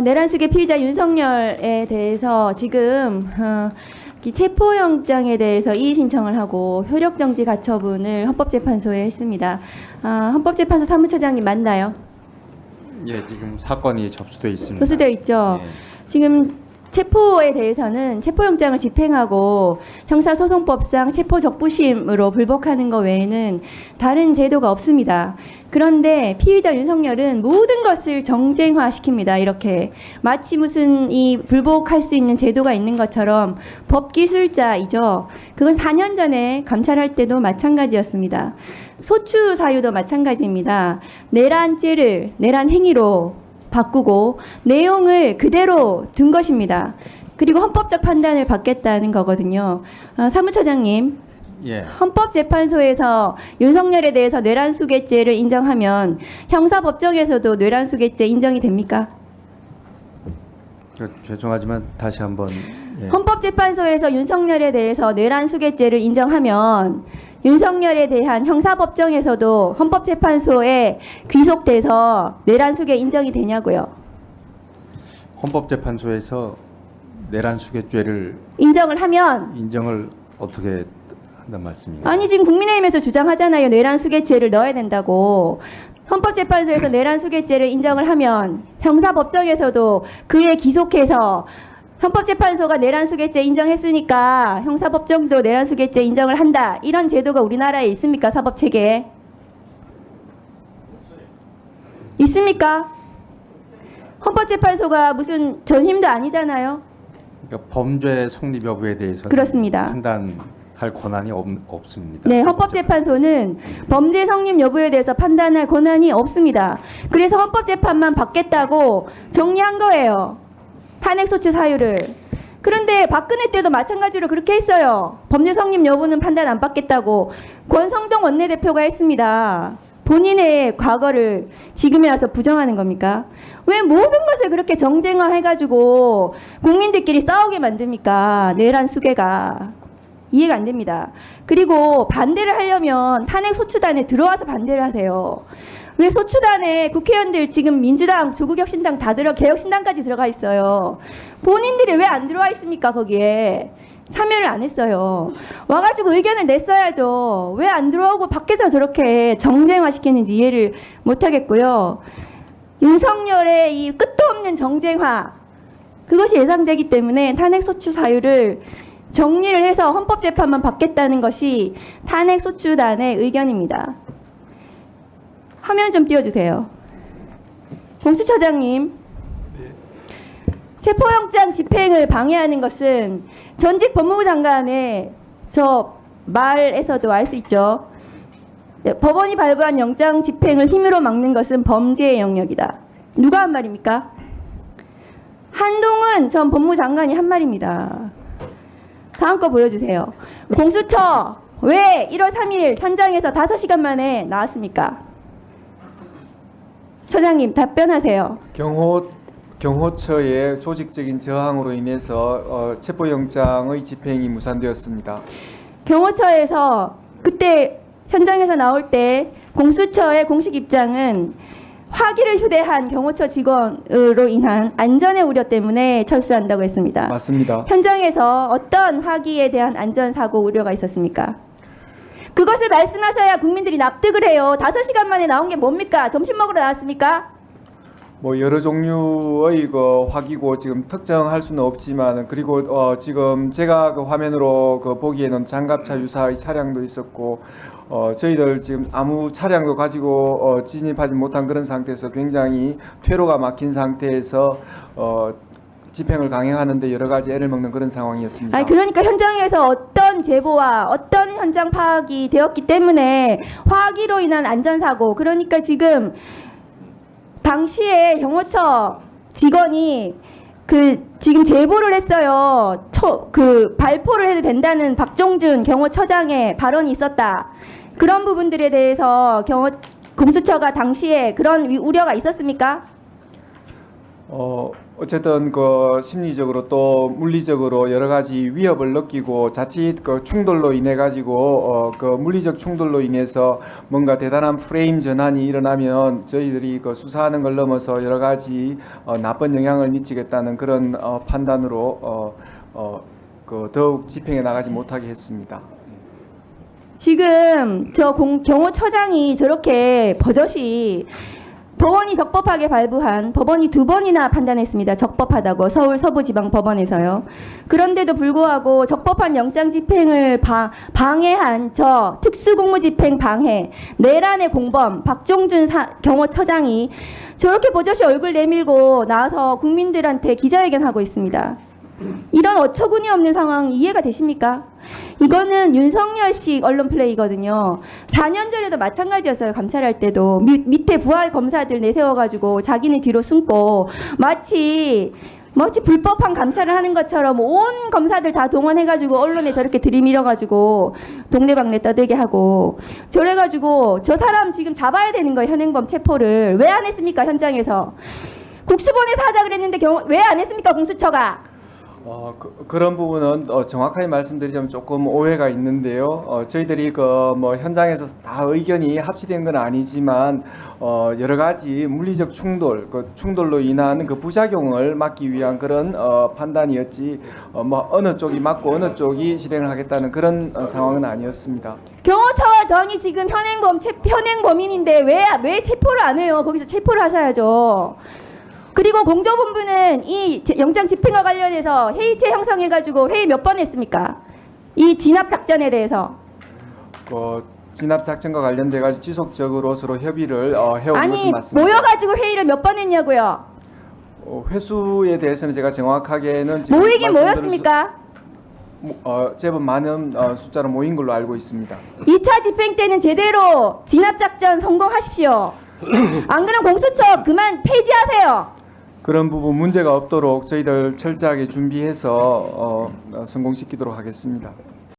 내란숙의 피의자 윤석열에 대해서 지금 이 체포영장에 대해서 이의 신청을 하고 효력정지 가처분을 헌법재판소에 했습니다. 헌법재판소 사무처장님 맞나요? 예, 지금 사건이 접수돼 있습니다. 접수되어 있죠. 예. 지금 체포에 대해서는 체포영장을 집행하고 형사소송법상 체포적부심으로 불복하는 것 외에는 다른 제도가 없습니다. 그런데 피의자 윤석열은 모든 것을 정쟁화시킵니다. 이렇게 마치 무슨 이 불복할 수 있는 제도가 있는 것처럼 법기술자이죠. 그건 4년 전에 감찰할 때도 마찬가지였습니다. 소추 사유도 마찬가지입니다. 내란죄를 내란 행위로 바꾸고 내용을 그대로 둔 것입니다. 그리고 헌법적 판단을 받겠다는 거거든요. 사무처장님, 예. 헌법재판소에서 윤석열에 대해서 내란수괴죄를 인정하면 형사법정에서도 내란수괴죄 인정이 됩니까? 죄송하지만 다시 한번. 예. 헌법재판소에서 윤석열에 대해서 내란수괴죄를 인정하면 윤석열에 대한 형사법정에서도 헌법재판소에 귀속돼서 내란수괴 인정이 되냐고요. 헌법재판소에서 내란수괴죄를 인정을 하면 인정을 어떻게 한단 말씀입니까? 아니 지금 국민의힘에서 주장하잖아요. 내란수괴죄를 넣어야 된다고. 헌법재판소에서 내란수괴죄를 인정을 하면 형사법정에서도 그에 기속해서 헌법재판소가 내란수괴죄 인정했으니까 형사법정도 내란수괴죄 인정을 한다. 이런 제도가 우리나라에 있습니까? 사법체계에. 있습니까? 헌법재판소가 무슨 전심도 아니잖아요. 그러니까 범죄 성립 여부에 대해서 그렇습니다. 판단할 권한이 없습니다. 네, 헌법재판소는 범죄 성립 여부에 대해서 판단할 권한이 없습니다. 그래서 헌법재판만 받겠다고 정리한 거예요. 탄핵소추 사유를. 그런데 박근혜 때도 마찬가지로 그렇게 했어요. 범죄 성립 여부는 판단 안 받겠다고 권성동 원내대표가 했습니다. 본인의 과거를 지금에 와서 부정하는 겁니까? 왜 모든 것을 그렇게 정쟁화해가지고 국민들끼리 싸우게 만듭니까? 내란 수괴가. 이해가 안 됩니다. 그리고 반대를 하려면 탄핵소추단에 들어와서 반대를 하세요. 왜 소추단에 국회의원들 지금 민주당, 조국혁신당 다 개혁신당까지 들어가 있어요. 본인들이 왜 안 들어와 있습니까? 거기에 참여를 안 했어요. 와가지고 의견을 냈어야죠. 왜 안 들어오고 밖에서 저렇게 정쟁화시키는지 이해를 못하겠고요. 윤석열의 이 끝도 없는 정쟁화, 그것이 예상되기 때문에 탄핵소추 사유를 정리를 해서 헌법재판만 받겠다는 것이 탄핵소추단의 의견입니다. 화면 좀 띄워주세요. 공수처장님, 체포영장 집행을 방해하는 것은 전직 법무부 장관의 저 말에서도 알 수 있죠. 법원이 발부한 영장 집행을 힘으로 막는 것은 범죄의 영역이다. 누가 한 말입니까? 한동훈 전 법무부 장관이 한 말입니다. 다음 거 보여주세요. 공수처 왜 1월 3일 현장에서 5시간 만에 나왔습니까? 처장님 답변하세요. 경호처의 조직적인 저항으로 인해서 체포영장의 집행이 무산되었습니다. 경호처에서 그때 현장에서 나올 때 공수처의 공식 입장은 화기를 휴대한 경호처 직원으로 인한 안전의 우려 때문에 철수한다고 했습니다. 맞습니다. 현장에서 어떤 화기에 대한 안전사고 우려가 있었습니까? 그것을 말씀하셔야 국민들이 납득을 해요. 5시간 만에 나온 게 뭡니까? 점심 먹으러 나왔습니까? 뭐 여러 종류의 그 화기고 지금 특정할 수는 없지만 그리고 지금 제가 그 화면으로 그 보기에는 장갑차 유사의 차량도 있었고 저희들 지금 아무 차량도 가지고 진입하지 못한 그런 상태에서 굉장히 퇴로가 막힌 상태에서 집행을 강행하는데 여러 가지 애를 먹는 그런 상황이었습니다. 아니 그러니까 현장에서 어떤 제보와 어떤 현장 파악이 되었기 때문에 화기로 인한 안전사고, 그러니까 지금 당시에 경호처 직원이 지금 제보를 했어요. 발포를 해도 된다는 박종준 경호처장의 발언이 있었다. 그런 부분들에 대해서 공수처가 당시에 그런 우려가 있었습니까? 어쨌든 그 심리적으로 또 물리적으로 여러 가지 위협을 느끼고 자칫 그 충돌로 인해 가지고 그 물리적 충돌로 인해서 뭔가 대단한 프레임 전환이 일어나면 저희들이 그 수사하는 걸 넘어서 여러 가지 나쁜 영향을 미치겠다는 그런 판단으로 그 더욱 집행해 나가지 못하게 했습니다. 지금 저 경호처장이 저렇게 버젓이 법원이 적법하게 발부한 법원이 2번이나 판단했습니다. 적법하다고 서울 서부지방법원에서요. 그런데도 불구하고 적법한 영장 집행을 방해한 저 특수공무집행 방해 내란의 공범 박종준 경호처장이 저렇게 버젓이 얼굴 내밀고 나와서 국민들한테 기자회견하고 있습니다. 이런 어처구니 없는 상황 이해가 되십니까? 이거는 윤석열식 언론 플레이거든요. 4년 전에도 마찬가지였어요. 감찰할 때도 밑에 부하 검사들 내세워가지고 자기네 뒤로 숨고 마치 불법한 감찰을 하는 것처럼 온 검사들 다 동원해가지고 언론에 저렇게 들이밀어가지고 동네방네 떠들게 하고 저래가지고 저 사람 지금 잡아야 되는 거예요. 현행범 체포를 왜 안 했습니까? 현장에서 국수본에서 하자 그랬는데 왜 안 했습니까? 공수처가. 그런 부분은 정확하게 말씀드리자면 조금 오해가 있는데요. 저희들이 뭐 현장에서 다 의견이 합치된 건 아니지만 여러 가지 물리적 충돌, 그 충돌로 인한 그 부작용을 막기 위한 그런 판단이었지 뭐 어느 쪽이 맞고 어느 쪽이 실행을 하겠다는 그런 상황은 아니었습니다. 경호처장이 지금 현행범인인데 왜 체포를 안 해요? 거기서 체포를 하셔야죠. 그리고 공조본부는 이 영장 집행과 관련해서 회의체 형성해가지고 회의 몇 번 했습니까? 이 진압 작전에 대해서. 진압 작전과 관련돼 가지고 지속적으로 서로 협의를 해온 아니 것은 맞습니다. 모여가지고 회의를 몇 번 했냐고요? 회수에 대해서는 제가 정확하게는 지금 모이긴 모였습니까? 제법 많은 숫자로 모인 걸로 알고 있습니다. 2차 집행 때는 제대로 진압 작전 성공하십시오. 안 그러면 공수처 그만 폐지하세요. 그런 부분 문제가 없도록 저희들 철저하게 준비해서 성공시키도록 하겠습니다.